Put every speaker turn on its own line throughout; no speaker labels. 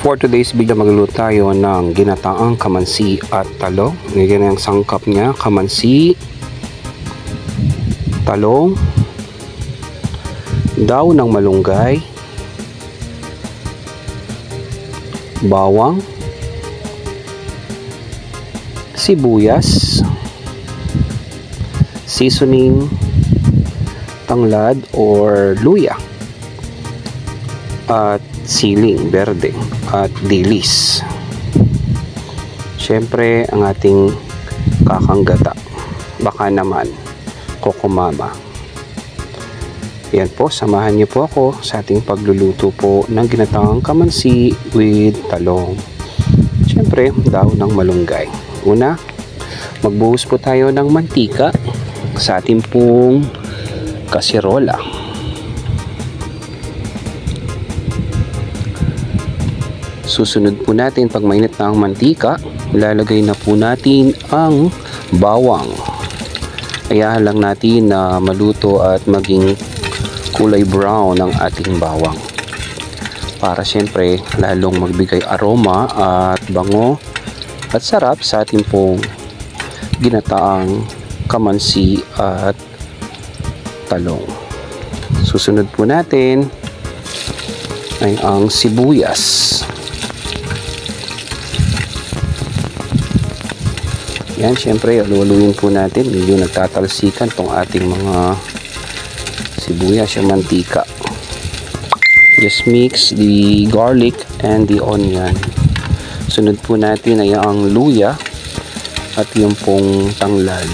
For today's video, magluluto tayo ng ginataang kamansi at talong. Ngayon ang sangkap niya: kamansi, talong, daw ng malunggay, bawang, sibuyas, seasoning, tanglad or luya, at siling berde at dilis. Syempre ang ating kakanggata, baka naman kokomama. Yan po, samahan niyo po ako sa ating pagluluto po ng ginataang kamansi with talong. Syempre daw ng malunggay. Una, magbuhos po tayo ng mantika sa ating pong kasirola. Susunod po natin, pag mainit na ang mantika, ilalagay na po natin ang bawang. Ayahan lang natin na maluto at maging kulay brown ang ating bawang, para syempre lalong magbigay aroma at bango at sarap sa ating pong ginataang kamansi at talong. Susunod po natin ay ang sibuyas. Yan, syempre aluluin po natin. Medyo nagtatalsikan tong ating mga sibuyas sa mantika. Just mix the garlic and the onion. Sunod po natin ay ang luya at yung pong tanglad.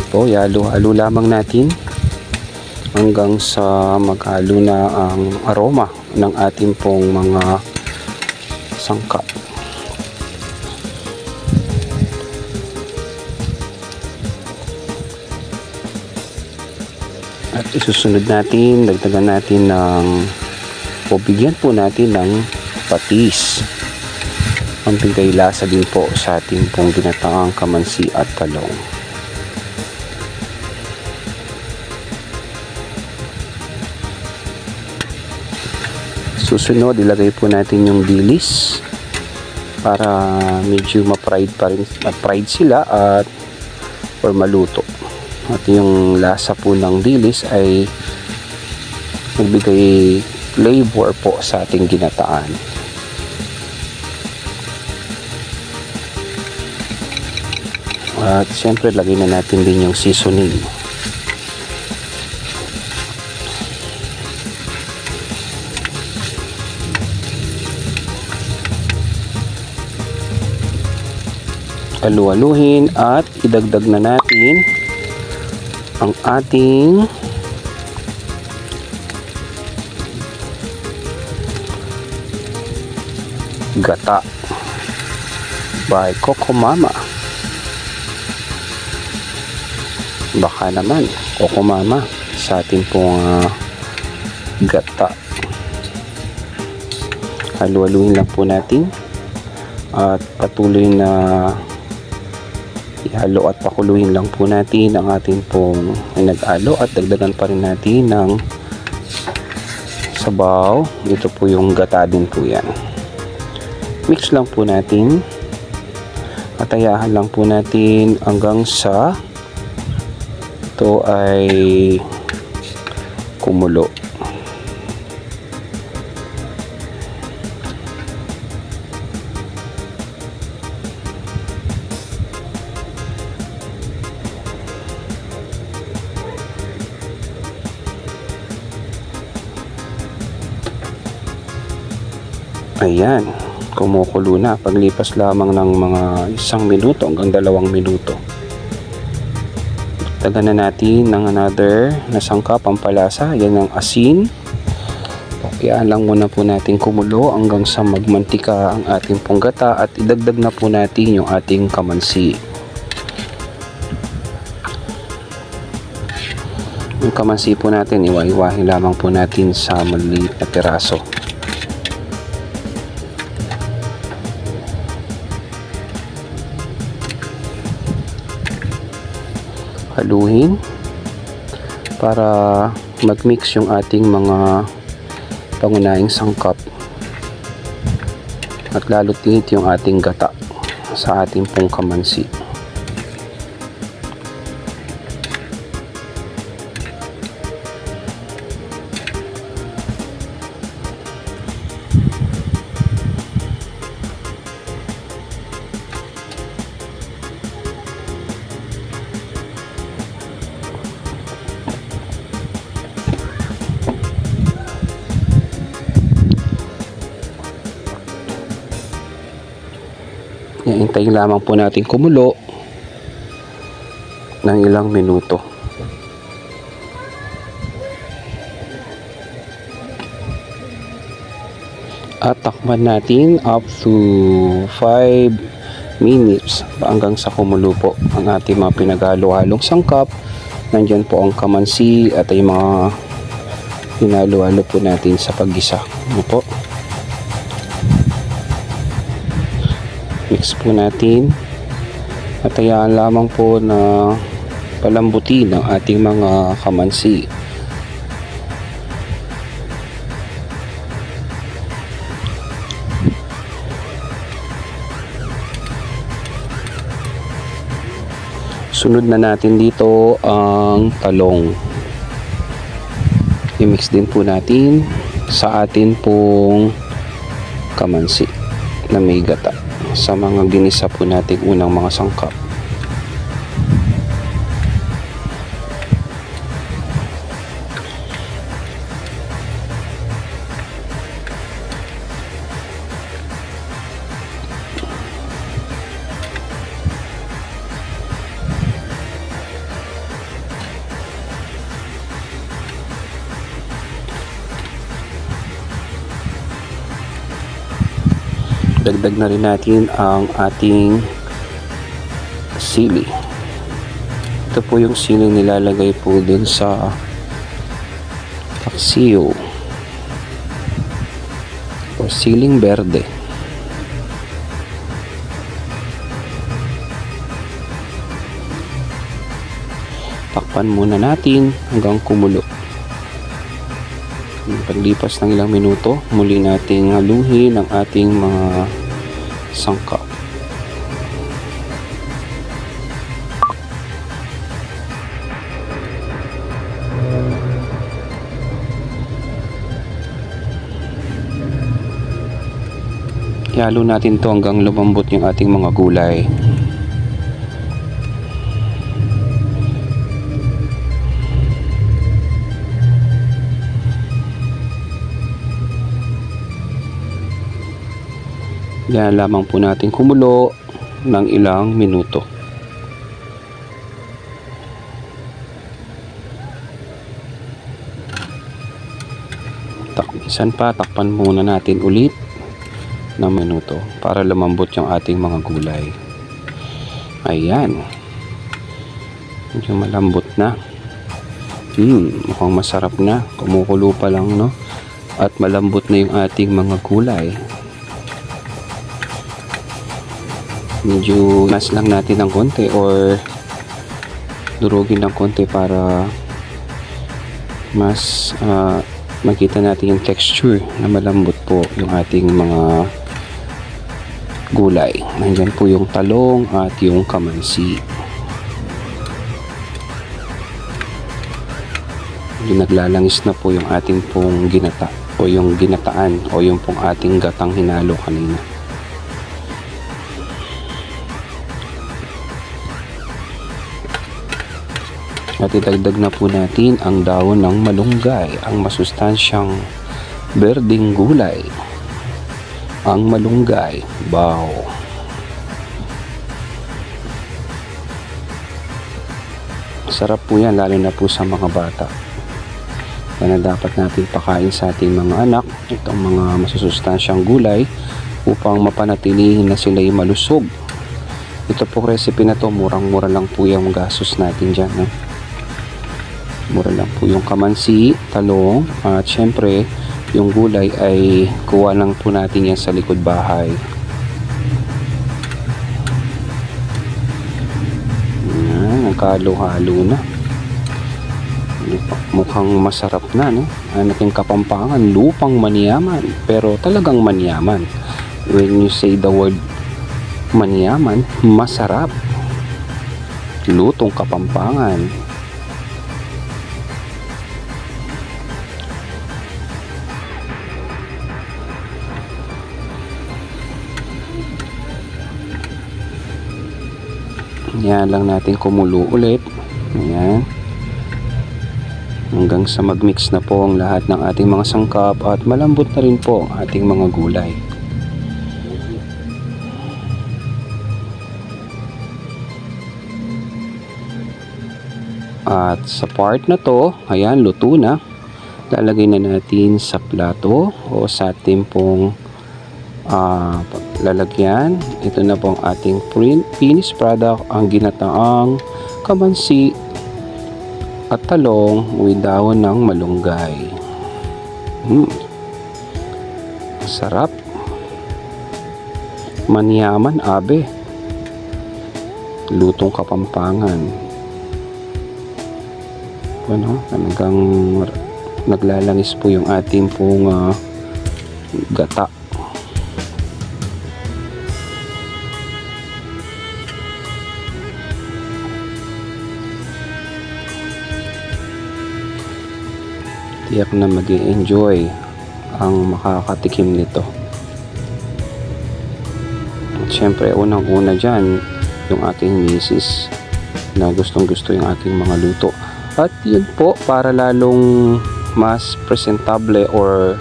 Ito, halo-halo lamang natin hanggang sa maghalo na ang aroma ng ating pong mga sangkap. At isusunod natin, dagdagan natin ng, o bigyan po natin ng patis. Ang bigay lasa din po sa ating pong ginataang kamansi at talong. Susunod, ilagay po natin yung dilis para medyo ma-fried pa rin, ma-fried sila at or maluto. At yung lasa po ng dilis ay magbigay flavor po sa ating ginataan. At syempre lagay na natin din yung seasoning. Halu-haluhin at idagdag na natin ang ating gata by Kokomama. Baka naman Kokomama sa ating pong gata. Halu-haluhin lang po natin at patuloy na ihalo at pakuluhin lang po natin ang ating pong nag-alo at dagdagan pa rin natin ng sabaw. Ito po yung gata din po yan. Mix lang po natin at ayahan lang po natin hanggang sa ito ay kumulo. Ayan, kumukulo na. Paglipas lamang ng mga 1 minuto hanggang 2 minuto. Dagdagan na natin ng another na sangkap, pampalasa. Yan ang asin. Kayaan lang muna po natin kumulo hanggang sa magmantika ang ating pong gata at idagdag na po natin yung ating kamansi. Yung kamansi po natin, iwa-iwahin lamang po natin sa maliit na piraso. Haluhin para mag-mix yung ating mga pangunahing sangkap at lalo tingit yung ating gata sa ating pong kamansi. Hintayin lamang po natin kumulo ng ilang minuto. At takpan natin up to 5 minutes hanggang sa kumulo po ang ating mga pinaghalo-halong sangkap. Nandyan po ang kamansi at ay mga hinalo-halo po natin sa paggisa. Ano po? Mix po natin at hayaan lamang po na palambutin ang ating mga kamansi. Sunod na natin dito ang talong. I-mix din po natin sa atin pong kamansi na may gata sa mga ginisa po natin unang mga sangkap. Dagdag na rin natin ang ating sili. Ito po yung sili nilalagay po dun sa paksiw o siling berde. Takpan muna natin hanggang kumulo. Paglipas ng ilang minuto, muli nating haluhin ang ating mga sangkap. Ihalo natin to hanggang lumambot yung ating mga gulay. Yan lamang po natin kumulo ng ilang minuto. Minsan pa, takpan muna natin ulit ng minuto para lumambot yung ating mga gulay. Ayan. Medyo malambot na. Mukhang masarap na. Kumukulo pa lang, no? At malambot na yung ating mga gulay. Medyo mas lang natin ng konti or durugin ng konti para mas makita natin yung texture na malambot po yung ating mga gulay. Nandyan po yung talong at yung kamansi. Yung naglalangis na po yung ating pong ginata o yung ginataan o yung pong ating gatang hinalo kanina. At idagdag na po natin ang dahon ng malunggay, ang masustansyang berdeng gulay. Ang malunggay, baw. Sarap po yan, lalo na po sa mga bata. Yan na dapat natin pakain sa ating mga anak, itong mga masusustansyang gulay upang mapanatilihin na sila'y malusog. Ito po recipe na to, murang-mura lang po yung gastos natin dyan. No? Mura lang po yung kamansi, talong, at syempre yung gulay ay kuha lang po natin yan sa likod bahay. Yan, nagkahalo-halo na. Mukhang masarap na, no? Ang ating Kapampangan, lupang manyaman. Pero talagang manyaman. When you say the word manyaman, masarap. Lutong Kapampangan. Yan lang natin kumulo ulit. Ayan. Hanggang sa magmix na po ang lahat ng ating mga sangkap at malambot na rin po ang ating mga gulay. At sa part na to, ayan, luto na. Lalagay na natin sa plato o sa ating pong lalagyan. Ito na po ang ating finished product, ang ginataang kamansi at talong with dahon ng malunggay. Sarap. Manyaman, abe. Lutong Kapampangan. Ano, talagang naglalangis po yung ating pong gata. Tiyak na mag-i-enjoy ang makakatikim nito. At syempre, unang-una dyan, yung aking misis na gustong-gusto yung aking mga luto. At yun po, para lalong mas presentable or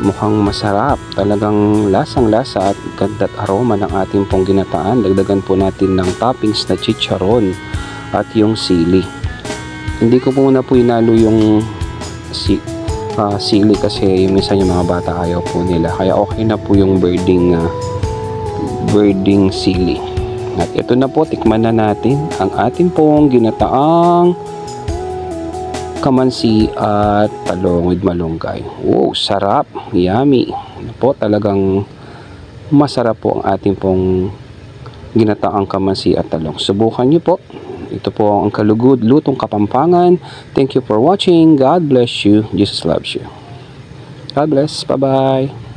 mukhang masarap, talagang lasang-lasa at ganda at aroma ng ating pong ginataan, dagdagan po natin ng toppings na chicharon at yung sili. Hindi ko po muna po inalo yung sili kasi minsan yung mga bata ayaw po nila, kaya okay na po yung birding sili. At ito na po, tikman na natin ang ating pong ginataang kamansi at talong with malunggay. Wow, sarap, yummy. Ano po, talagang masarap po ang ating pong ginataang kamansi at talong. Subukan nyo po. Ito po ang Kalugod Lutong Kapampangan. Thank you for watching. God bless you. Jesus loves you. God bless. Bye-bye.